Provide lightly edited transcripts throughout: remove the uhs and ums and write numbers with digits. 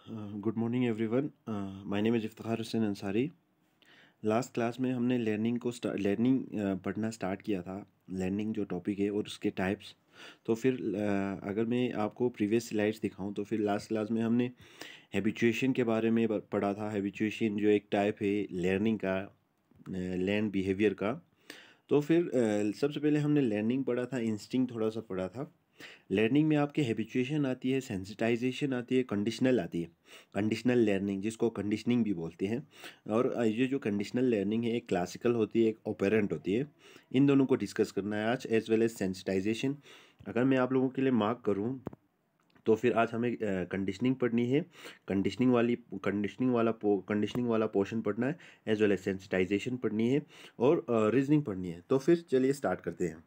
Good morning everyone. My name is Iftikhar Hussain Ansari. Last class में हमने learning पढ़ना स्टार्ट किया था। लर्निंग जो टॉपिक है और उसके टाइप्स। तो फिर अगर मैं आपको प्रीवियस स्लाइड्स दिखाऊं तो फिर लास्ट क्लास में हमने हैबिचुएशन के बारे में पढ़ा था। हैबिचुएशन जो एक टाइप है लर्निंग का, लर्न बिहेवियर का। तो फिर सबसे पहले हमने लर्निंग पढ़ा था, इंस्टिंक्ट थोड़ा सा पढ़ा था। लर्निंग में आपके हैबिचुएशन आती है, सेंसिटाइजेशन आती है, कंडीशनल आती है। कंडीशनल लर्निंग जिसको कंडीशनिंग भी बोलते हैं। और ये जो कंडीशनल लर्निंग है एक क्लासिकल होती है, एक ऑपेरेंट होती है। इन दोनों को डिस्कस करना है आज, एज वेल एज सेंसिटाइजेशन। अगर मैं आप लोगों के लिए मार्क करूँ तो फिर आज हमें कंडीशनिंग पढ़नी है। कंडीशनिंग वाला पोर्शन पढ़ना है, एज वेल एज सेंसिटाइजेशन पढ़नी है और रीजनिंग पढ़नी है। तो फिर चलिए स्टार्ट करते हैं।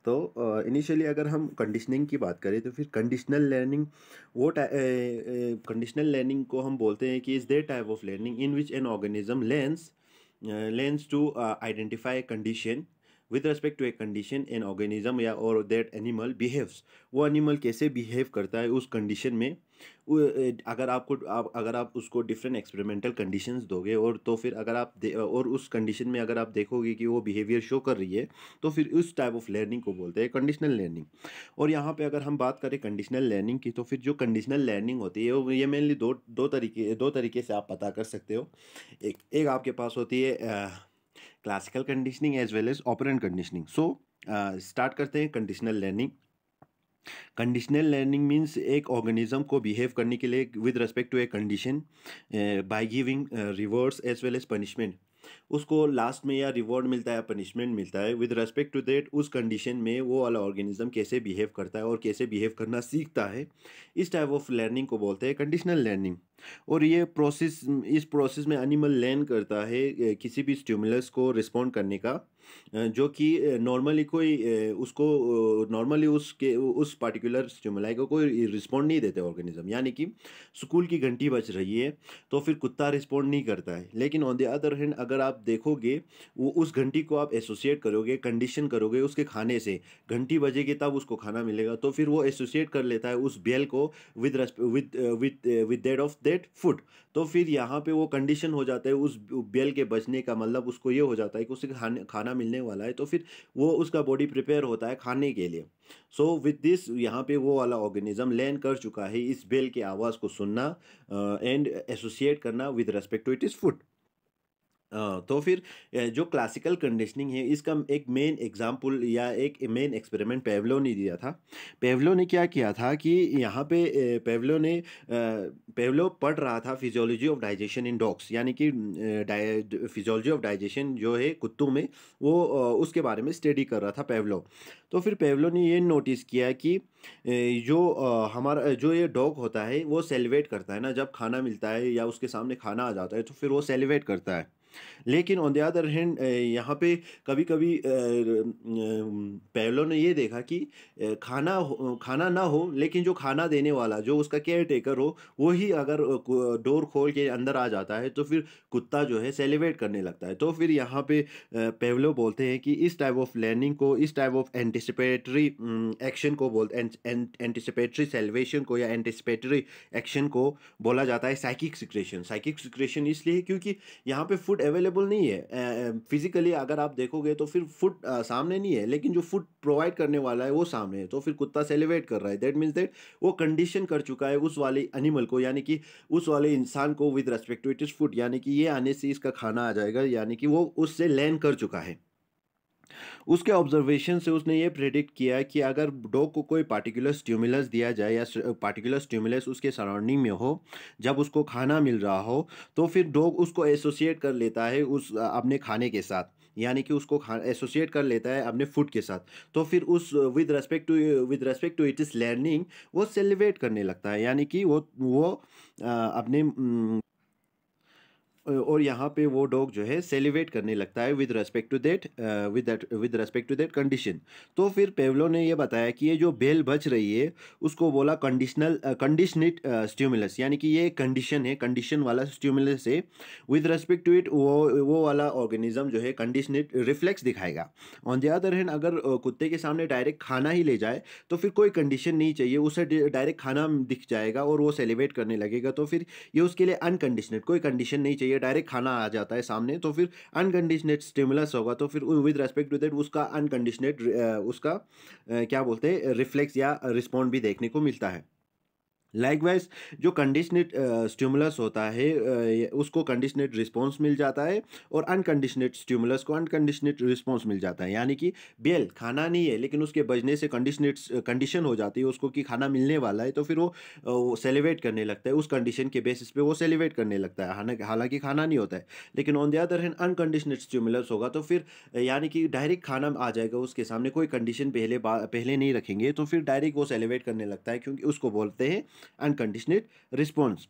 तो इनिशियली अगर हम कंडीशनिंग की बात करें तो फिर कंडीशनल लर्निंग को हम बोलते हैं कि is there type of learning in which an organism learns to identify a condition with respect to a condition an organism या और that animal behaves। वो एनिमल कैसे बिहेव करता है उस कंडीशन में। अगर आप उसको डिफरेंट एक्सपेरिमेंटल कंडीशंस दोगे और तो फिर और उस कंडीशन में अगर आप देखोगे कि वो बिहेवियर शो कर रही है तो फिर उस टाइप ऑफ लर्निंग को बोलते हैं कंडीशनल लर्निंग। और यहाँ पे अगर हम बात करें कंडीशनल लर्निंग की तो फिर जो कंडीशनल लर्निंग होती है वो ये मेनली दो तरीके से आप पता कर सकते हो। एक एक आपके पास होती है classical conditioning as well as operant conditioning. So start करते हैं conditional learning. Conditional learning means एक ऑर्गेनिज्म को बिहेव करने के लिए with respect to a condition by giving rewards as well as punishment. उसको लास्ट में या रिवॉर्ड मिलता है या पनिशमेंट मिलता है विद रिस्पेक्ट टू दैट उस कंडीशन में वो वाला ऑर्गेनिज्म कैसे बिहेव करता है और कैसे बिहेव करना सीखता है। इस टाइप ऑफ लर्निंग को बोलते हैं कंडीशनल लर्निंग। और इस प्रोसेस में एनिमल लर्न करता है किसी भी स्टिमुलस को रिस्पॉन्ड करने का, जो कि नॉर्मली कोई उसको नॉर्मली उसके उस पर्टिकुलर स्टिमुलाई को कोई रिस्पॉन्ड नहीं देते ऑर्गेनिज्म। यानी कि स्कूल की घंटी बज रही है तो फिर कुत्ता रिस्पॉन्ड नहीं करता है, लेकिन ऑन द अदर हैंड अगर आप देखोगे वो उस घंटी को आप एसोसिएट करोगे, कंडीशन करोगे उसके खाने से, घंटी बजेगी तब उसको खाना मिलेगा, तो फिर वो एसोसिएट कर लेता है उस बेल को with with that of that food. तो फिर यहाँ पे वो कंडीशन हो जाता है उस बेल के बचने का, मतलब उसको ये हो जाता है कि उसे खाना मिलने वाला है, तो फिर वो उसका बॉडी प्रिपेयर होता है खाने के लिए। सो विद दिस यहाँ पे वो वाला ऑर्गेनिज्म लर्न कर चुका है इस बेल के आवाज़ को सुनना एंड एसोसिएट करना with respect to it is food. तो फिर जो क्लासिकल कंडीशनिंग है इसका एक मेन एग्जाम्पल या एक मेन एक्सपेरिमेंट पेवलो ने दिया था। पेवलो ने क्या किया था कि यहाँ पे पेवलो पढ़ रहा था physiology of digestion in dogs, यानी कि फिजियोलॉजी ऑफ डाइजेशन जो है कुत्तों में, वो उसके बारे में स्टडी कर रहा था पेवलो। तो फिर पेवलो ने ये नोटिस किया कि हमारा जो ये डॉग होता है वो सेलिब्रेट करता है ना, जब खाना मिलता है या उसके सामने खाना आ जाता है तो फिर वो सेलिब्रेट करता है। लेकिन ऑन द अदर हैंड यहाँ पे कभी कभी पेवलो ने ये देखा कि खाना ना हो लेकिन जो खाना देने वाला, जो उसका केयर टेकर हो, वो ही अगर डोर खोल के अंदर आ जाता है तो फिर कुत्ता जो है सेलिब्रेट करने लगता है। तो फिर यहाँ पे पेवलो बोलते हैं कि इस टाइप ऑफ लर्निंग को, इस टाइप ऑफ एंटिसिपेटरी एक्शन को बोलते हैं, एंटिसिपेटरी सेलिब्रेशन को या एंटिसिपेटरी एक्शन को बोला जाता है साइकिक सिक्रेशन। साइकिक सिक्रेशन इसलिए क्योंकि यहाँ पे फूड अवेलेबल नहीं है फिजिकली, अगर आप देखोगे तो फिर फूड सामने नहीं है, लेकिन जो फूड प्रोवाइड करने वाला है वो सामने है, तो फिर कुत्ता सेलिब्रेट कर रहा है। दैट मीन्स दैट वो कंडीशन कर चुका है उस वाले एनिमल को, यानी कि उस वाले इंसान को with respect to it is food, यानी कि ये आने से इसका खाना आ जाएगा, यानी कि वो उससे लर्न कर चुका है। उसके ऑब्जर्वेशन से उसने ये प्रेडिक्ट किया कि अगर डॉग को कोई पार्टिकुलर स्टिमुलस दिया जाए या पार्टिकुलर स्टिमुलस उसके सराउंडिंग में हो जब उसको खाना मिल रहा हो, तो फिर डॉग उसको एसोसिएट कर लेता है उस अपने खाने के साथ, यानी कि उसको एसोसिएट कर लेता है अपने फूड के साथ। तो फिर उस with respect to it is learning वो सेलिब्रेट करने लगता है, यानी कि वो अपने और यहाँ पे वो डॉग जो है सेलिब्रेट करने लगता है with respect to that with respect to that condition. तो फिर पेवलो ने ये बताया कि ये जो बेल बज रही है उसको बोला कंडीशनिट स्टिमुलस, यानी कि ये कंडीशन है, कंडीशन वाला स्टिमुलस है। विद रेस्पेक्ट टू इट वो वाला ऑर्गेनिज्म जो है कंडीशनिट रिफ्लेक्स दिखाएगा। ऑन द अदर हैंड अगर कुत्ते के सामने डायरेक्ट खाना ही ले जाए तो फिर कोई कंडीशन नहीं चाहिए, उसे डायरेक्ट खाना दिख जाएगा और वो सेलिब्रेट करने लगेगा। तो फिर ये उसके लिए अनकंडीशनड, कोई कंडीशन नहीं चाहिए, डायरेक्ट खाना आ जाता है सामने, तो फिर अनकंडीशनड स्टिमुलस होगा। तो फिर विद रेस्पेक्ट टू दैट उसका अनकंडीशनड उसका क्या बोलते हैं रिफ्लेक्स या रिस्पॉन्ड भी देखने को मिलता है। लाइकवाइज जो कंडीशनेट स्टिमुलस होता है उसको कंडीशनेट रिस्पॉन्स मिल जाता है, और अनकंडीशनेट स्टिमुलस को अनकंडीशनेट रिस्पॉन्स मिल जाता है। यानी कि बेल खाना नहीं है लेकिन उसके बजने से कंडीशन हो जाती है उसको कि खाना मिलने वाला है, तो फिर वो सेलिब्रेट करने लगता है, उस कंडीशन के बेसिस पे वो सेलिब्रेट करने लगता है, हालांकि खाना नहीं होता है। लेकिन on the other hand unconditioned stimulus होगा तो फिर यानी कि डायरेक्ट खाना आ जाएगा उसके सामने, कोई कंडीशन पहले नहीं रखेंगे, तो फिर डायरेक्ट वो सेलिब्रेट करने लगता है, क्योंकि उसको बोलते हैं अनकंडीशनड रिस्पॉन्स।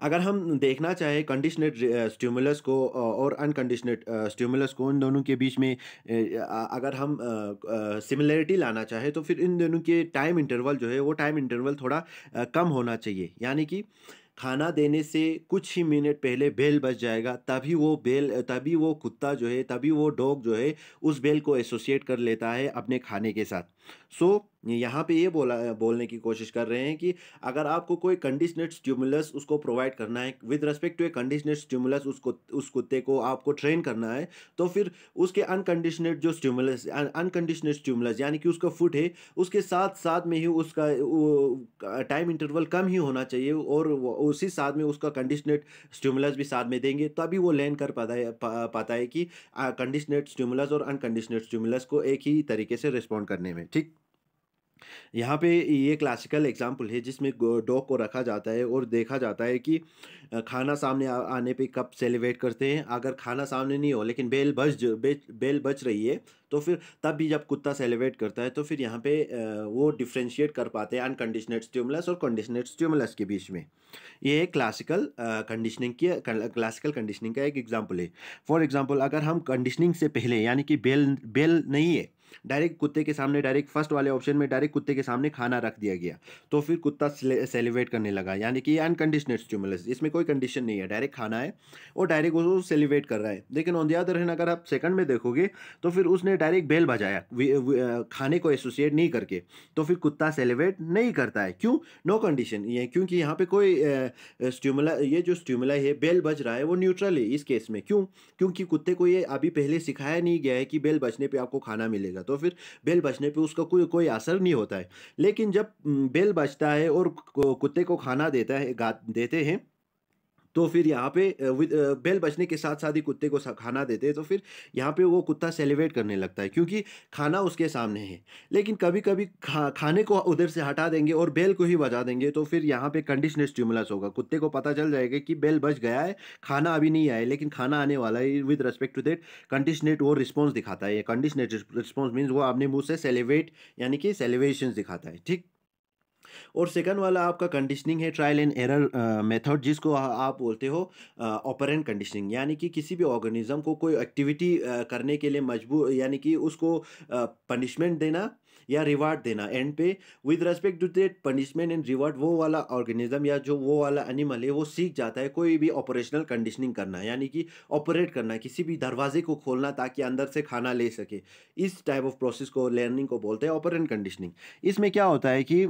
अगर हम देखना चाहें कंडीशनड स्टिमुलस को और अनकंडीशनड स्टिमुलस को, इन दोनों के बीच में अगर हम सिमिलरिटी लाना चाहें तो फिर इन दोनों के टाइम इंटरवल जो है वो टाइम इंटरवल थोड़ा कम होना चाहिए। यानी कि खाना देने से कुछ ही मिनट पहले बेल बज जाएगा, तभी वो कुत्ता जो है, तभी वो डॉग जो है उस बेल को एसोसिएट कर लेता है अपने खाने के साथ। सो यहाँ पे ये बोलने की कोशिश कर रहे हैं कि अगर आपको कोई कंडीशनड स्टिमुलस उसको प्रोवाइड करना है with respect to a conditioned stimulus, उस कुत्ते को आपको ट्रेन करना है, तो फिर उसके अनकंडीशनड स्टिमुलस यानी कि उसका फूड है, उसके साथ साथ में ही उसका टाइम इंटरवल कम ही होना चाहिए, और उसी साथ में उसका कंडीशनड स्टिमुलस भी साथ में देंगे, तभी वो लर्न कर पाता है कि कंडीशनड स्टिमुलस और अनकंडीशनड स्टिमुलस को एक ही तरीके से रिस्पॉन्ड करने में। ठीक, यहाँ पे ये क्लासिकल एग्जाम्पल है जिसमें डॉग को रखा जाता है और देखा जाता है कि खाना सामने आने पे कब सेलिब्रेट करते हैं। अगर खाना सामने नहीं हो लेकिन बेल बज रही है तो फिर तब भी जब कुत्ता सेलिब्रेट करता है, तो फिर यहाँ पे वो डिफ्रेंशिएट कर पाते हैं अनकंडीशनड स्टिमुलस और कंडीशनड स्टिमुलस के बीच में। ये क्लासिकल कंडीशनिंग का एक एग्जाम्पल है। फॉर एग्जाम्पल अगर हम कंडीशनिंग से पहले यानी कि बेल नहीं है, डायरेक्ट कुत्ते के सामने, डायरेक्ट फर्स्ट वाले ऑप्शन में डायरेक्ट कुत्ते के सामने खाना रख दिया गया, तो फिर कुत्ता सेलिब्रेट करने लगा, यानी कि अनकंडीशनड स्टिमुलस, इसमें कोई कंडीशन नहीं है, डायरेक्ट खाना है और डायरेक्ट वो सेलिब्रेट कर रहा है। लेकिन ऑन द अदर हैंड अगर आप सेकंड में देखोगे तो फिर उसने डायरेक्ट बेल बजाया खाने को एसोसिएट नहीं करके, तो फिर कुत्ता सेलिब्रेट नहीं करता है। क्यों? नो कंडीशन, ये क्योंकि यहाँ पे कोई स्टिमुला, ये जो स्टिमुला है बेल बज रहा है वो न्यूट्रल है इस केस में। क्यों? क्योंकि कुत्ते को ये अभी पहले सिखाया नहीं गया है कि बेल बजने पे आपको खाना मिलेगा, तो फिर बेल बजने पे उसका कोई असर नहीं होता है। लेकिन जब बेल बजता है और कुत्ते को खाना देते हैं, तो फिर यहाँ पे बेल बजने के साथ साथ ही कुत्ते को खाना देते हैं, तो फिर यहाँ पे वो कुत्ता सेलिब्रेट करने लगता है क्योंकि खाना उसके सामने है। लेकिन कभी कभी खाने को उधर से हटा देंगे और बेल को ही बजा देंगे, तो फिर यहाँ पे कंडीशनल स्टिमुलस होगा, कुत्ते को पता चल जाएगा कि बेल बज गया है, खाना अभी नहीं आया लेकिन खाना आने वाला है। विद रिस्पेक्ट टू दैट कंडीशनेट वो रिस्पॉन्स दिखाता है। कंडीशनेट रिस्पॉन्स मीन्स वो अपने मुंह से सेलिब्रेट यानी कि सेलिब्रेशन दिखाता है। ठीक, और सेकंड वाला आपका कंडीशनिंग है ट्रायल एंड एरर मेथड, जिसको आप बोलते हो ऑपरेंट कंडीशनिंग, यानी कि किसी भी ऑर्गेनिज्म को कोई एक्टिविटी करने के लिए मजबूर, यानी कि उसको पनिशमेंट देना या रिवार्ड देना एंड पे। With respect to that punishment and reward, वो वाला ऑर्गेनिज्म या जो वो वाला एनिमल है वो सीख जाता है कोई भी ऑपरेशनल कंडीशनिंग करना, यानी कि ऑपरेट करना, किसी भी दरवाजे को खोलना ताकि अंदर से खाना ले सके। इस टाइप ऑफ प्रोसेस को लर्निंग को बोलते हैं ऑपरेंट कंडीशनिंग। इसमें क्या होता है कि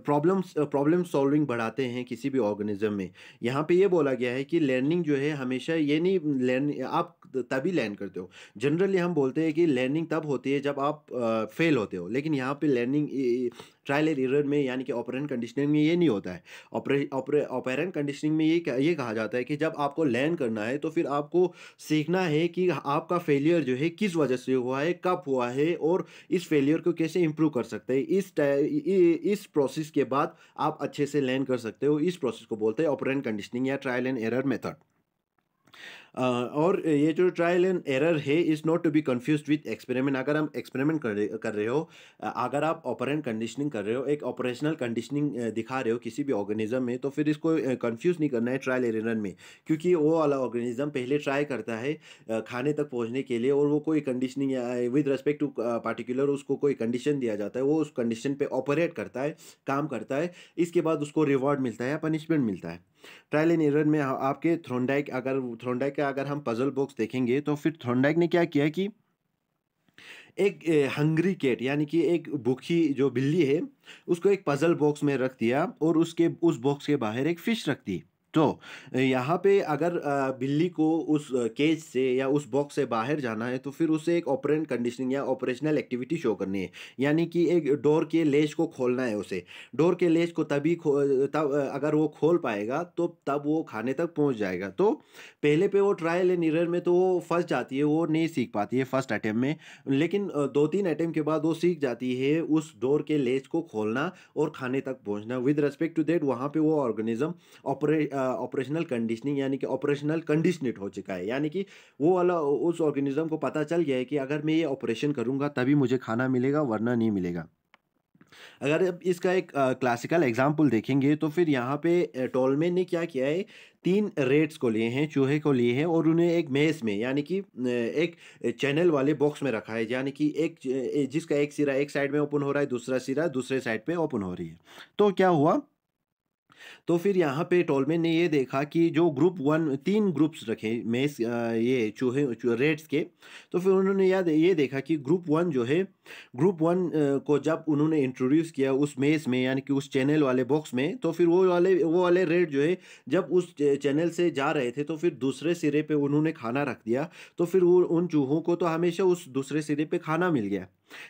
प्रॉब्लम सॉल्विंग बढ़ाते हैं किसी भी ऑर्गेनिज्म में। यहाँ पे ये बोला गया है कि लर्निंग जो है हमेशा ये नहीं लर्न आप तभी लर्न करते हो। जनरली हम बोलते हैं कि लर्निंग तब होती है जब आप फेल होते हो, लेकिन यहाँ पे लर्निंग ट्रायल एंड एरर में यानी कि ऑपरेंट कंडीशनिंग में ये नहीं होता है। ऑपरेंट कंडीशनिंग में ये कहा जाता है कि जब आपको लर्न करना है तो फिर आपको सीखना है कि आपका फेलियर जो है किस वजह से हुआ है, कब हुआ है, और इस फेलियर को कैसे इम्प्रूव कर सकते हैं। इस प्रोसेस के बाद आप अच्छे से लर्न कर सकते हो। इस प्रोसेस को बोलते हैं ऑपरेंट कंडीशनिंग या ट्रायल एंड एरर मेथड। और ये जो ट्रायल एंड एरर है is not to be confused with experiment. अगर हम एक्सपेरिमेंट कर रहे हो, अगर आप ऑपरेंट कंडीशनिंग कर रहे हो, एक ऑपरेशनल कंडीशनिंग दिखा रहे हो किसी भी ऑर्गेनिज्म में, तो फिर इसको कंफ्यूज नहीं करना है ट्रायल एरर में। क्योंकि वो वाला ऑर्गेनिज्म पहले ट्राई करता है खाने तक पहुंचने के लिए, और वो कोई कंडीशनिंग या विद रिस्पेक्ट टू पार्टिकुलर उसको कोई कंडीशन दिया जाता है, वो उस कंडीशन पे ऑपरेट करता है, काम करता है। इसके बाद उसको रिवॉर्ड मिलता है या पनिशमेंट मिलता है। ट्रायल एंड एरर में आपके थ्रोनडाइक का अगर हम पजल बॉक्स देखेंगे, तो फिर थ्रोनडाइक ने क्या किया कि एक हंग्री कैट यानी कि एक भूखी जो बिल्ली है, उसको एक पजल बॉक्स में रख दिया और उसके उस बॉक्स के बाहर एक फिश रख दी। तो यहाँ पे अगर बिल्ली को उस केज से या उस बॉक्स से बाहर जाना है, तो फिर उसे एक ऑपरेंट कंडीशनिंग या ऑपरेशनल एक्टिविटी शो करनी है। यानी कि एक डोर के लेज को खोलना है उसे। डोर के लेज को तब अगर वो खोल पाएगा, तो तब वो खाने तक पहुँच जाएगा। तो पहले पे वो ट्रायल एंड एरर में तो वो फँस जाती है, वो नहीं सीख पाती है फर्स्ट अटेम्प्ट में। लेकिन 2-3 अटेम्प्ट के बाद वो सीख जाती है उस डोर के लेज को खोलना और खाने तक पहुँचना। विद रिस्पेक्ट टू दैट वहाँ पे वो ऑर्गेनिज़्म ऑपरेशनल कंडीशनिंग यानी कि ऑपरेशनल कंडीशनेट हो चुका है। यानी कि वो वाला उस ऑर्गेनिज़्म को पता चल गया है कि अगर मैं ये ऑपरेशन करूँगा तभी मुझे खाना मिलेगा, वरना नहीं मिलेगा। अगर अब इसका एक क्लासिकल एग्जाम्पल देखेंगे, तो फिर यहाँ पे टोलमैन ने क्या किया है, 3 रेट्स को लिए हैं, चूहे को लिए हैं, और उन्हें एक मेज़ में यानी कि एक चैनल वाले बॉक्स में रखा है। यानी कि जिसका एक सिरा एक साइड में ओपन हो रहा है, दूसरा सिरा दूसरे साइड पे ओपन हो रही है। तो क्या हुआ, तो फिर यहाँ पे टोलमैन ने ये देखा कि जो ग्रुप 1 3 ग्रुप्स रखे ये रेड्स के। तो फिर उन्होंने ये देखा कि ग्रुप 1 जो है, ग्रुप 1 को जब उन्होंने इंट्रोड्यूस किया उस मेस में यानी कि उस चैनल वाले बॉक्स में, तो फिर वो वाले रेड जो है, जब उस चैनल से जा रहे थे, तो फिर दूसरे सिरे पे उन्होंने खाना रख दिया। तो फिर वो उन चूहों को तो हमेशा उस दूसरे सिरे पे खाना मिल गया।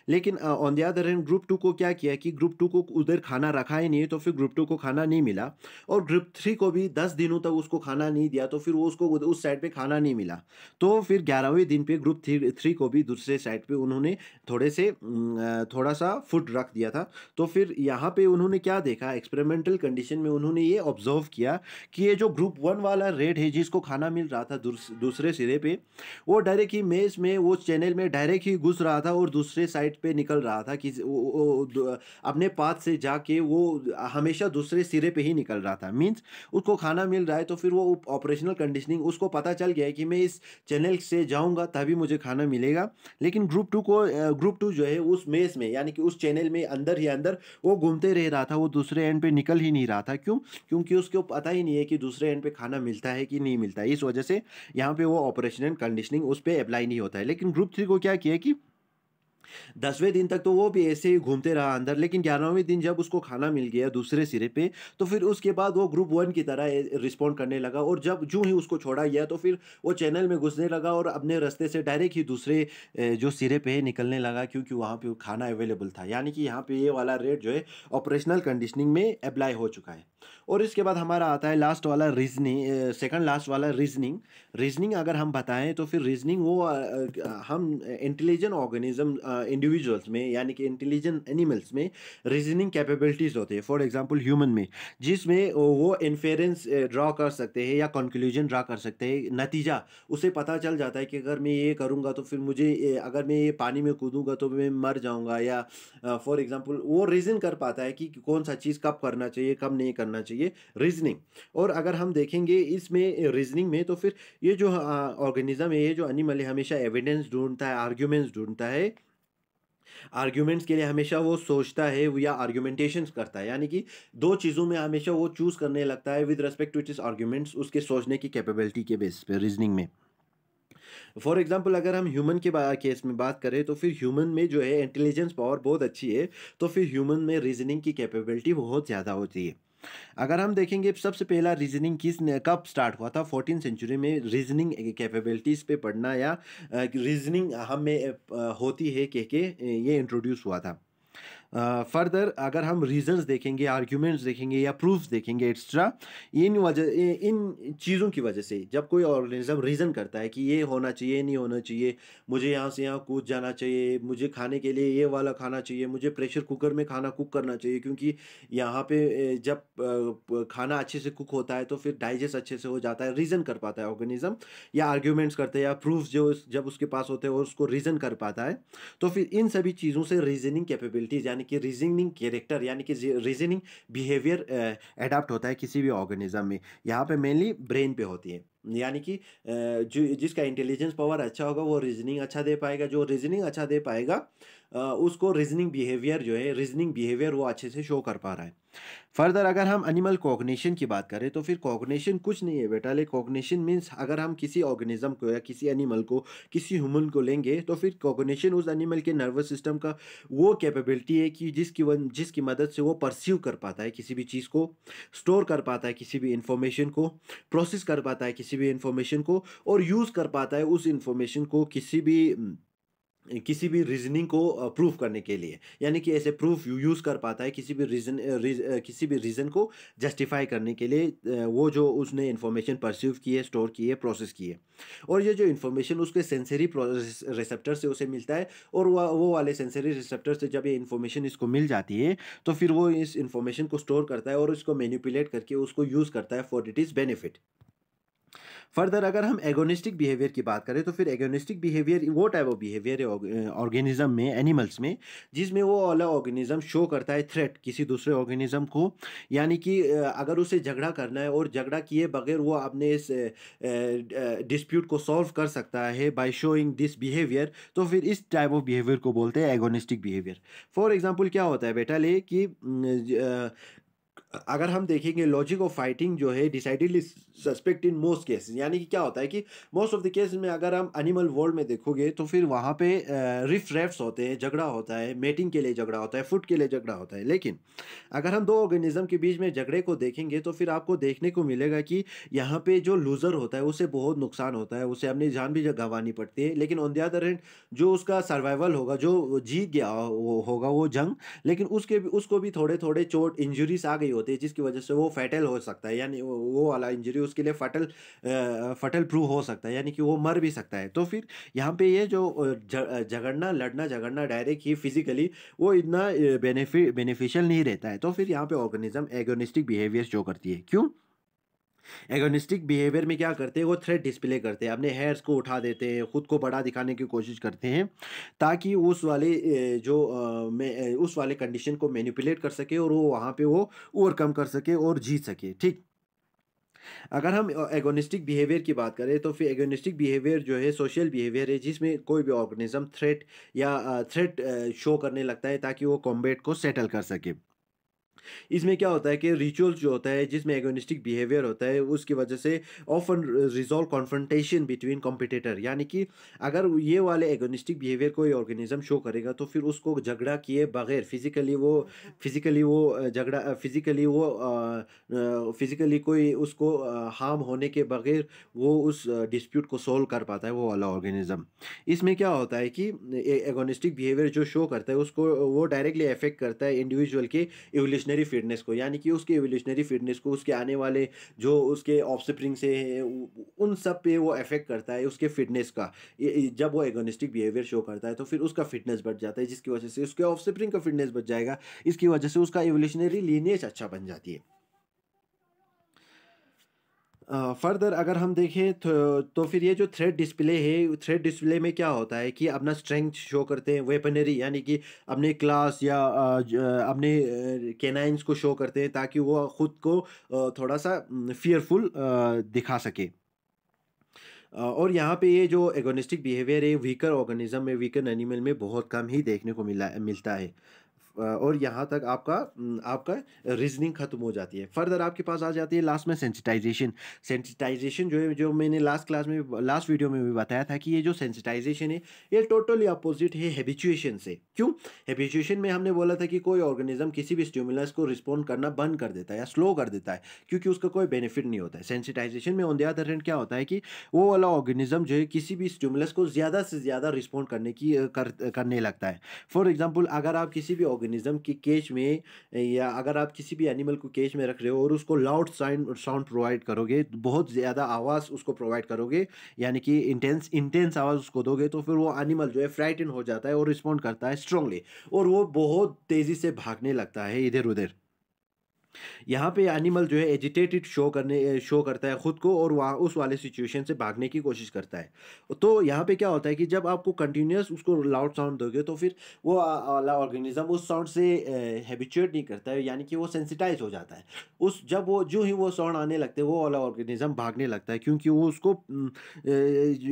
लेकिन on the other hand group 2 को क्या किया कि ग्रुप 2 को उधर खाना रखा ही नहीं, तो फिर ग्रुप 2 को खाना नहीं मिला। और ग्रुप 3 को भी 10 दिनों तक उसको खाना नहीं दिया, तो फिर वो उसको उस साइड पे खाना नहीं मिला। तो फिर 11वें दिन पे ग्रुप 3 को भी दूसरे साइड पे उन्होंने थोड़ा सा फूड रख दिया था। तो फिर यहाँ पे उन्होंने क्या देखा, एक्सपेरिमेंटल कंडीशन में उन्होंने ये ऑब्जर्व किया कि ये जो ग्रुप 1 वाला रेड है जिसको खाना मिल रहा था दूसरे सिरे पे, वो डायरेक्ट ही मेज़ में वो चैनल में डायरेक्ट ही घुस रहा था और दूसरे साइड पे निकल रहा था कि अपने पाथ से जाके वो हमेशा दूसरे सिरे पे ही निकल रहा था। मीन्स उसको खाना मिल रहा है, तो फिर वो ऑपरेशनल कंडीशनिंग उसको पता चल गया है कि मैं इस चैनल से जाऊंगा तभी मुझे खाना मिलेगा। लेकिन ग्रुप टू जो है उस मेस में यानी कि उस चैनल में अंदर ही अंदर वो घूमते रह रहा था, वो दूसरे एंड पे निकल ही नहीं रहा था। क्यों? क्योंकि उसको पता ही नहीं है कि दूसरे एंड पे खाना मिलता है कि नहीं मिलता है। इस वजह से यहाँ पे वो ऑपरेशनल कंडीशनिंग उस पे अप्लाई नहीं होता है। लेकिन ग्रुप 3 को क्या किया कि 10वें दिन तक तो वो भी ऐसे ही घूमते रहा अंदर, लेकिन 11वें दिन जब उसको खाना मिल गया दूसरे सिरे पे, तो फिर उसके बाद वो ग्रुप 1 की तरह रिस्पॉन्ड करने लगा। और जब जूँ ही उसको छोड़ा गया, तो फिर वो चैनल में घुसने लगा और अपने रास्ते से डायरेक्ट ही दूसरे जो सिरे पे निकलने लगा, क्योंकि वहाँ पे वो खाना अवेलेबल था। यानी कि यहाँ पे ये वाला रेट जो है ऑपरेशनल कंडीशनिंग में अप्लाई हो चुका है। और इसके बाद हमारा आता है लास्ट वाला रीजनिंग, सेकंड लास्ट वाला रीजनिंग। रीजनिंग अगर हम बताएं, तो फिर रीजनिंग वो हम इंटेलिजेंट ऑर्गेनिज्म इंडिविजुअल्स में यानी कि इंटेलिजेंट एनिमल्स में रीजनिंग कैपेबिलिटीज़ होती है। फॉर एग्जांपल ह्यूमन में, जिसमें वो इन्फेरेंस ड्रा कर सकते हैं या कंक्लूजन ड्रा कर सकते हैं। नतीजा उसे पता चल जाता है कि अगर मैं ये करूँगा तो फिर मुझे अगर मैं ये पानी में कूदूंगा तो मैं मर जाऊँगा, या फॉर एग्जांपल वो रीज़न कर पाता है कि कौन सा चीज़ कब करना चाहिए कब नहीं करना चाहिए, रीजनिंग। और अगर हम देखेंगे इसमें रीजनिंग में, तो फिर ये जो ऑर्गेनिज्म है, ये जो एनिमल है, हमेशा एविडेंस ढूंढता है, आर्ग्यूमेंट्स ढूंढता है। आर्ग्यूमेंट्स के लिए हमेशा वो सोचता है या आर्ग्यूमेंटेशंस करता है। यानी कि दो चीज़ों में हमेशा वो चूज करने लगता है with respect to its arguments, उसके सोचने की कैपेबिलिटी के बेस पे रीजनिंग में। फॉर एग्जांपल अगर हम ह्यूमन के केस में बात करें, तो फिर ह्यूमन में जो है इंटेलिजेंस पावर बहुत अच्छी है, तो फिर ह्यूमन में रीजनिंग की कैपेबिलिटी बहुत ज़्यादा होती है। अगर हम देखेंगे सबसे पहला रीजनिंग कब स्टार्ट हुआ था, 14 सेंचुरी में रीजनिंग कैपेबिलिटीज़ पे पढ़ना या रीजनिंग हमें होती है कह के ये इंट्रोड्यूस हुआ था। फर्दर अगर हम रीजंस देखेंगे, आर्ग्यूमेंट्स देखेंगे या प्रूफ्स देखेंगे एक्स्ट्रा, इन चीज़ों की वजह से जब कोई ऑर्गेनिज्म रीज़न करता है कि ये होना चाहिए, नहीं होना चाहिए, मुझे यहाँ से यहाँ कूद जाना चाहिए, मुझे खाने के लिए ये वाला खाना चाहिए, मुझे प्रेशर कुकर में खाना कुक करना चाहिए, क्योंकि यहाँ पे जब खाना अच्छे से कुक होता है तो फिर डाइजेस्ट अच्छे से हो जाता है, रीज़न कर पाता है ऑर्गेनिज्म, या आर्ग्यूमेंट्स करते हैं या प्रूफ्स जो जब उसके पास होते हैं और उसको रीज़न कर पाता है, तो फिर इन सभी चीज़ों से रीजनिंग कैपेबिलिटीज़ यानी कि रीजनिंग कैरेक्टर यानी कि रीजनिंग बिहेवियर एडाप्ट होता है किसी भी ऑर्गेनिज्म में। यहाँ पे मेनली ब्रेन पे होती है, यानी कि जो जिसका इंटेलिजेंस पावर अच्छा होगा वो रीजनिंग अच्छा दे पाएगा, जो रीजनिंग अच्छा दे पाएगा उसको रीजनिंग बिहेवियर जो है, रीजनिंग बिहेवियर वो अच्छे से शो कर पा रहा है। फर्दर अगर हम एनिमल कॉग्निशन की बात करें तो फिर कॉग्निशन कुछ नहीं है बेटा, ले कॉग्निशन मीन्स अगर हम किसी ऑर्गेनिज्म को या किसी एनिमल को, किसी ह्यूमन को लेंगे तो फिर कॉग्निशन उस एनिमल के नर्वस सिस्टम का वो कैपेबिलिटी है कि जिसकी मदद से वो परसीव कर पाता है किसी भी चीज़ को, स्टोर कर पाता है किसी भी इंफॉर्मेशन को, प्रोसेस कर पाता है किसी भी इंफॉर्मेशन को, और यूज़ कर पाता है उस इंफॉर्मेशन को किसी भी रीजनिंग को प्रूफ करने के लिए, यानी कि ऐसे प्रूफ यूज़ कर पाता है किसी भी किसी भी रीज़न को जस्टिफाई करने के लिए, वो जो उसने इंफॉर्मेशन परसीव की है, स्टोर की है, प्रोसेस की है। और ये जो इंफॉर्मेशन उसके सेंसरी रिसेप्टर से उसे मिलता है, और वो वाले सेंसरी रिसेप्टर से जब ये इंफॉर्मेशन इसको मिल जाती है तो फिर वो इस इंफॉर्मेशन को स्टोर करता है और इसको मैनिपुलेट करके उसको यूज़ करता है for it is benefit. Further अगर हम एगोनिस्टिक बिहेवियर की बात करें तो फिर एगोनिस्टिक बिहेवियर वो टाइप ऑफ बिहेवियर है ऑर्गेनिज्म में, एनिमल्स में, जिसमें वो वाला ऑर्गेनिज्म शो करता है थ्रेट किसी दूसरे ऑर्गेनिज्म को, यानी कि अगर उसे झगड़ा करना है और झगड़ा किए बगैर वो अपने इस डिस्प्यूट को सॉल्व कर सकता है बाय शोइंग दिस बिहेवियर, तो फिर इस टाइप ऑफ बिहेवियर को बोलते हैं एगोनिस्टिक बिहेवियर। फॉर एग्जांपल क्या होता है बेटा ले कि अगर हम देखेंगे लॉजिक ऑफ फाइटिंग जो है decidedly suspect in most cases, यानी कि क्या होता है कि मोस्ट ऑफ द केसेस में अगर हम एनिमल वर्ल्ड में देखोगे तो फिर वहाँ पे रिफ रेफ्स होते हैं, झगड़ा होता है, मेटिंग के लिए झगड़ा होता है, फूड के लिए झगड़ा होता है। लेकिन अगर हम दो ऑर्गेनिज्म के बीच में झगड़े को देखेंगे तो फिर आपको देखने को मिलेगा कि यहाँ पे जो लूज़र होता है उसे बहुत नुकसान होता है, उसे अपनी जान भी गंवानी पड़ती है, लेकिन ऑन द अदर हैंड जो उसका सर्वाइवल होगा, जो जीत गया होगा वो जंग, लेकिन उसको भी थोड़े थोड़े चोट इंजरीज आ गई होती है जिसकी वजह से वो फैटल हो सकता है, यानी वो वाला इंजरी उसके लिए फटल प्रूव हो सकता है, यानी कि वो मर भी सकता है। तो फिर यहाँ पे ये जो झगड़ना लड़ना झगड़ना डायरेक्ट ही फिजिकली वो इतना बेनिफिशियल नहीं रहता है। तो फिर यहाँ पे ऑर्गेनिज्म एगोनिस्टिक बिहेवियर शो करती है। क्यों? एगोनिस्टिक बिहेवियर में क्या करते हैं, वो थ्रेट डिस्प्ले करते हैं, अपने हेयर्स को उठा देते हैं, खुद को बड़ा दिखाने की कोशिश करते हैं ताकि उस वाले उस वाले कंडीशन को मैनिपुलेट कर सके और वो वहाँ पे वो ओवरकम कर सके और जीत सके। ठीक, अगर हम एगोनिस्टिक बिहेवियर की बात करें तो फिर एगोनिस्टिक बिहेवियर जो है सोशल बिहेवियर है जिसमें कोई भी ऑर्गेनिज्म थ्रेट शो करने लगता है ताकि वो कॉम्बैट को सेटल कर सके। इसमें क्या होता है कि रिचुअल्स जो होता है जिसमें एगोनिस्टिक बिहेवियर होता है उसकी वजह से often resolve confrontation between competitor, यानी कि अगर ये वाले एगोनिस्टिक बिहेवियर कोई ऑर्गेनिज्म शो करेगा तो फिर उसको झगड़ा किए बगैर फिजिकली कोई उसको हार्म होने के बगैर वो उस डिस्प्यूट को सोल्व कर पाता है वो वाला ऑर्गेनिज्म। इसमें क्या होता है कि एगोनिस्टिक बिहेवियर जो शो करता है उसको वो डायरेक्टली अफेक्ट करता है इंडिविजुअल के एवोल्यूशनरी फिटनेस को, यानी कि उसके एवोल्यूशनरी फिटनेस को, उसके आने वाले जो उसके ऑफस्प्रिंग से है उन सब पे वो अफेक्ट करता है उसके फिटनेस का। जब वो एगोनिस्टिक बिहेवियर शो करता है तो फिर उसका फिटनेस बढ़ जाता है जिसकी वजह से उसके ऑफस्प्रिंग का फिटनेस बढ़ जाएगा, इसकी वजह से उसका एवोल्यूशनरी लीनिएज अच्छा बन जाती है। फर्दर अगर हम देखें तो फिर ये जो थ्रेड डिस्प्ले है, थ्रेड डिस्प्ले में क्या होता है कि अपना स्ट्रेंथ शो करते हैं, वेपनरी यानी कि अपने क्लास या अपने कैनाइंस को शो करते हैं ताकि वो खुद को थोड़ा सा फियरफुल दिखा सके। और यहाँ पे ये जो एगोनिस्टिक बिहेवियर है वीकर ऑर्गेनिज्म में, वीकर एनिमल में बहुत कम ही देखने को मिलता है। और यहाँ तक आपका रीजनिंग खत्म हो जाती है। फर्दर आपके पास आ जाती है लास्ट में सेंसिटाइजेशन। सेंसिटाइजेशन जो है, जो मैंने लास्ट वीडियो में भी बताया था कि ये जो सेंसिटाइजेशन है ये टोटली अपोजिट है हैबिचुएशन से। क्यों? हैबिचुएशन में हमने बोला था कि कोई ऑर्गेनिज्म किसी भी स्टिमुलस को रिस्पॉन्ड करना बंद कर देता है या स्लो कर देता है क्योंकि उसका कोई बेनिफिट नहीं होता है। सेंसिटाइजेशन में ऑन द अदर हैंड क्या होता है कि वो वाला ऑर्गेनिज्म जो है किसी भी स्टिमुलस को ज़्यादा से ज़्यादा रिस्पॉन्ड करने लगता है। फॉर एग्जाम्पल अगर आप किसी भी ऑर्गेनिज्म की केज में या अगर आप किसी भी एनिमल को केज में रख रहे हो और उसको लाउड साउंड साउंड प्रोवाइड करोगे, बहुत ज़्यादा आवाज़ उसको प्रोवाइड करोगे, यानी कि इंटेंस इंटेंस आवाज़ उसको दोगे, तो फिर वो एनिमल जो है फ्राइटन हो जाता है और रिस्पॉन्ड करता है स्ट्रांगली, और वो बहुत तेज़ी से भागने लगता है इधर-उधर। यहाँ पे एनिमल जो है एजिटेटेड शो करता है खुद को, और वहाँ उस वाले सिचुएशन से भागने की कोशिश करता है। तो यहाँ पे क्या होता है कि जब आपको कंटिन्यूअस उसको लाउड साउंड दोगे, तो फिर वो वाला ऑर्गेनिज्म उस साउंड से हैबिचुएट नहीं करता है, यानी कि वो सेंसिटाइज हो जाता है। उस जब वो जो ही वो साउंड आने लगते हैं, वो वाला ऑर्गेनिज्म भागने लगता है, क्योंकि वो उसको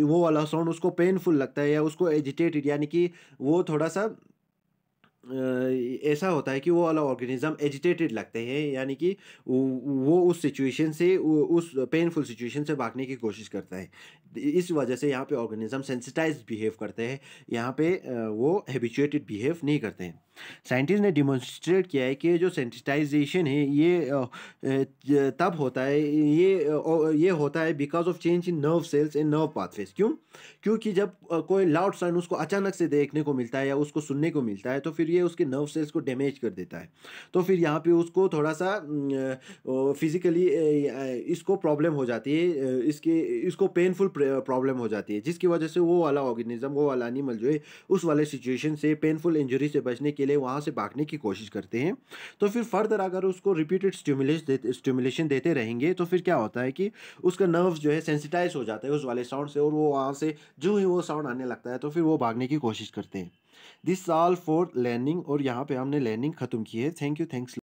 वो वाला साउंड उसको पेनफुल लगता है या उसको एजिटेटेड, यानी कि वो थोड़ा-सा ऐसा होता है कि वो वाला ऑर्गेनिज्म एजिटेटेड लगते हैं, यानी कि वो उस सिचुएशन से उस पेनफुल सिचुएशन से भागने की कोशिश करता है। इस वजह से यहाँ पे ऑर्गेनिज्म सेंसिटाइज्ड बिहेव करते हैं, यहाँ पे वो हैबिचुएटेड बिहेव नहीं करते हैं। साइंटिस्ट ने डिमॉन्स्ट्रेट किया है कि जो सेंसिटाइजेशन है ये तब होता है, ये होता है because of change in nerve cells and nerve pathways. क्यों? क्योंकि जब कोई लाउड साउंड उसको अचानक से देखने को मिलता है या उसको सुनने को मिलता है, तो फिर ये उसके नर्व सेल्स को डैमेज कर देता है। तो फिर यहाँ पे उसको थोड़ा-सा फिज़िकली इसको प्रॉब्लम हो जाती है, इसको पेनफुल प्रॉब्लम हो जाती है, जिसकी वजह से वो वाला ऑर्गेनिज़्म, वो वाला एनिमल जो है, उस वाले सिचुएशन से, पेनफुल इंजरी से बचने के लिए वहाँ से भागने की कोशिश करते हैं। तो फिर फर्दर अगर उसको रिपीटेड स्टिमुलेशन देते रहेंगे, तो फिर क्या होता है कि उसका नर्व्स जो है सेंसिटाइज़ हो जाता है उस वाले साउंड से, और वो वहाँ से जो ही वो साउंड आने लगता है, तो फिर वो भागने की कोशिश करते हैं। दिस ऑल फॉर लर्निंग, और यहाँ पे हमने लर्निंग ख़त्म की है। Thank you, thanks.